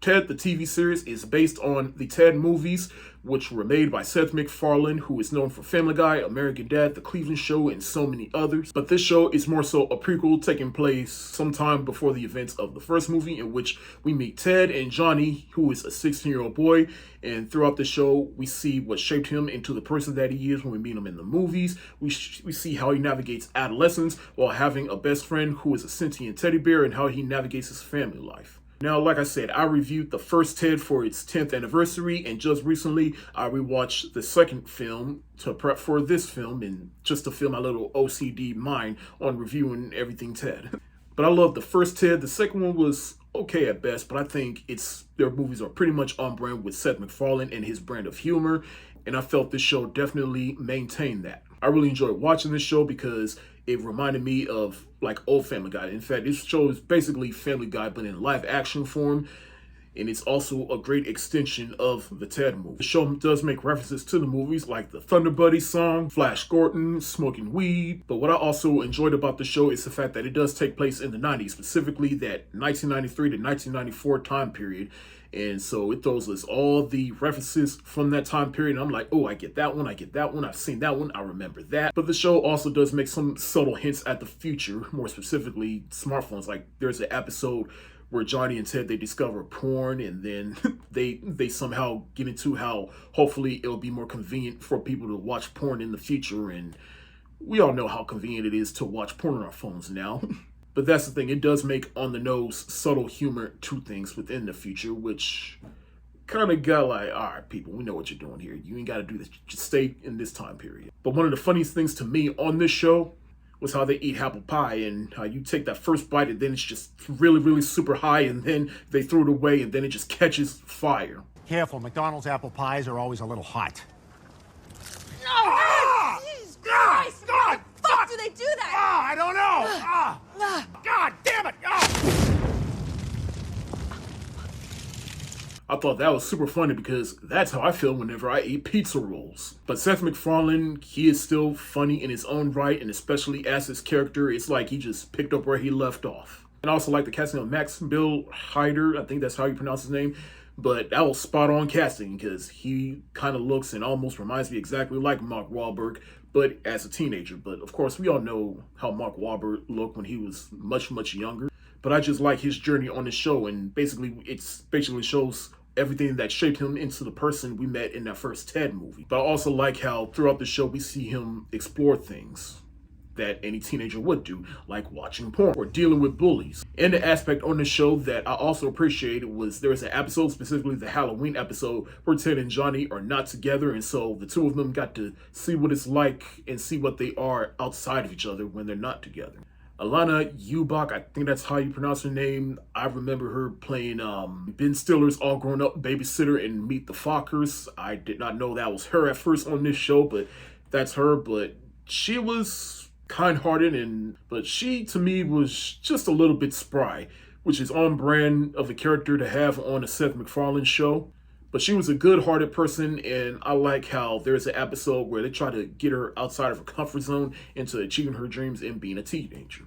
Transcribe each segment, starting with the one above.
Ted, the TV series, is based on the Ted movies, which were made by Seth MacFarlane, who is known for Family Guy, American Dad, The Cleveland Show, and so many others. But this show is more so a prequel taking place sometime before the events of the first movie, in which we meet Ted and Johnny, who is a 16-year-old boy. And throughout the show, we see what shaped him into the person that he is when we meet him in the movies. We see how he navigates adolescence while having a best friend who is a sentient teddy bear, and how he navigates his family life. Now, like I said, I reviewed the first Ted for its 10th anniversary, and just recently I rewatched the second film to prep for this film, and just to feel my little OCD mind on reviewing everything Ted. But I love the first Ted. The second one was okay at best, but I think their movies are pretty much on brand with Seth MacFarlane and his brand of humor, and I felt this show definitely maintained that. I really enjoyed watching this show because it reminded me of like old Family Guy. In fact, this show is basically Family Guy, but in live action form. And it's also a great extension of the Ted movie. The show does make references to the movies like the Thunder Buddy song, Flash Gordon, smoking weed. But what I also enjoyed about the show is the fact that it does take place in the 90s, specifically that 1993 to 1994 time period. And so it throws us all the references from that time period. And I'm like, oh, I get that one, I get that one, I've seen that one, I remember that. But the show also does make some subtle hints at the future, more specifically smartphones. Like there's an episode where Johnny and Ted, they discover porn, and then they somehow get into how hopefully it'll be more convenient for people to watch porn in the future. And we all know how convenient it is to watch porn on our phones now. But that's the thing, it does make on-the-nose, subtle humor to things within the future, which kind of got like, all right, people, we know what you're doing here. You ain't got to do this. Just stay in this time period. But one of the funniest things to me on this show was how they eat apple pie, and how you take that first bite and then it's just really, really super high, and then they throw it away and then it just catches fire. Careful, McDonald's apple pies are always a little hot. No! Jesus Christ! God! Fuck do they do that? I don't know! God damn it! I thought that was super funny because that's how I feel whenever I eat pizza rolls. But Seth MacFarlane, he is still funny in his own right, and especially as his character, it's like he just picked up where he left off. And I also like the casting of Max Bill Hader, I think that's how you pronounce his name. But that was spot on casting because he kind of looks and almost reminds me exactly like Mark Wahlberg, but as a teenager. But of course, we all know how Mark Wahlberg looked when he was much, much younger. But I just like his journey on the show, and it basically shows everything that shaped him into the person we met in that first Ted movie. But I also like how throughout the show we see him explore things that any teenager would do, like watching porn or dealing with bullies. And the aspect on the show that I also appreciated was there was an episode, specifically the Halloween episode, where Ted and Johnny are not together, and so the two of them got to see what it's like and see what they are outside of each other when they're not together. Alana Ubach, I think that's how you pronounce her name. I remember her playing Ben Stiller's all grown up babysitter in Meet the Fockers. I did not know that was her at first on this show, but that's her. But she was kind-hearted, but she to me was just a little bit spry, which is on brand of a character to have on a Seth MacFarlane show. But she was a good-hearted person, and I like how there's an episode where they try to get her outside of her comfort zone into achieving her dreams and being a teenager.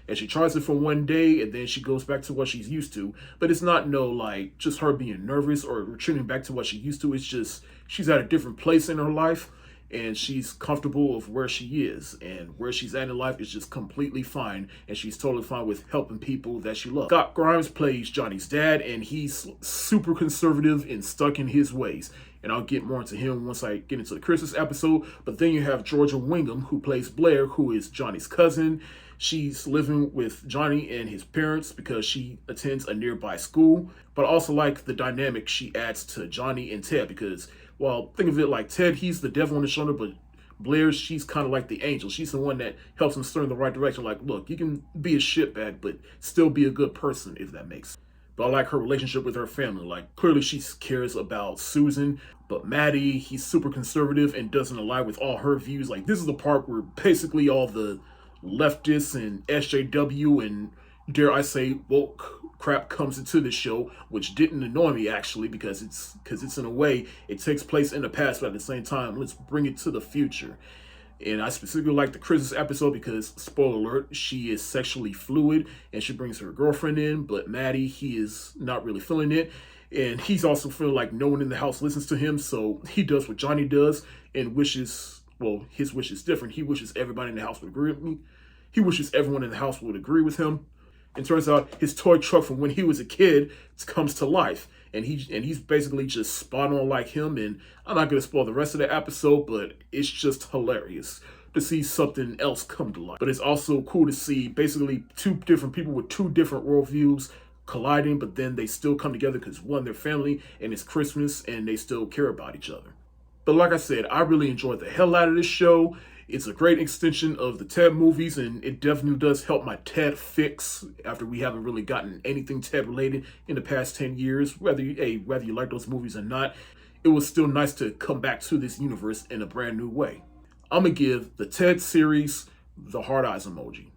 And she tries it for one day, and then she goes back to what she's used to. But it's not like just her being nervous or retreating back to what she's used to. It's just she's at a different place in her life, and she's comfortable of where she is, and where she's at in life is just completely fine, and she's totally fine with helping people that she loves. Scott Grimes plays Johnny's dad, and he's super conservative and stuck in his ways, and I'll get more into him once I get into the Christmas episode. But then you have Georgia Wingham, who plays Blair, who is Johnny's cousin. She's living with Johnny and his parents because she attends a nearby school. But I also like the dynamic she adds to Johnny and Ted, because well, think of it like Ted, he's the devil on the shoulder, but Blair, she's kind of like the angel. She's the one that helps him steer in the right direction. Like, look, you can be a shitbag, but still be a good person, if that makes sense. But I like her relationship with her family. Like, clearly she cares about Susan, but Maddie, he's super conservative and doesn't align with all her views. Like, this is the part where basically all the leftists and SJW and, dare I say, woke crap comes into the show, which didn't annoy me actually, because it's in a way it takes place in the past, but at the same time let's bring it to the future. And I specifically like the Christmas episode because, spoiler alert, she is sexually fluid and she brings her girlfriend in, but Maddie, he is not really feeling it. And he's also feeling like no one in the house listens to him, so he does what Johnny does and wishes, well, his wish is different. He wishes everybody in the house would agree with me. He wishes everyone in the house would agree with him. And turns out his toy truck from when he was a kid comes to life. And he's basically just spot on like him. And I'm not going to spoil the rest of the episode, but it's just hilarious to see something else come to life. But it's also cool to see basically two different people with two different worldviews colliding, but then they still come together because one, they're family, and it's Christmas, and they still care about each other. But like I said, I really enjoyed the hell out of this show. It's a great extension of the Ted movies, and it definitely does help my Ted fix after we haven't really gotten anything Ted related in the past 10 years. Whether you like those movies or not, it was still nice to come back to this universe in a brand new way. I'm going to give the Ted series the hard eyes emoji.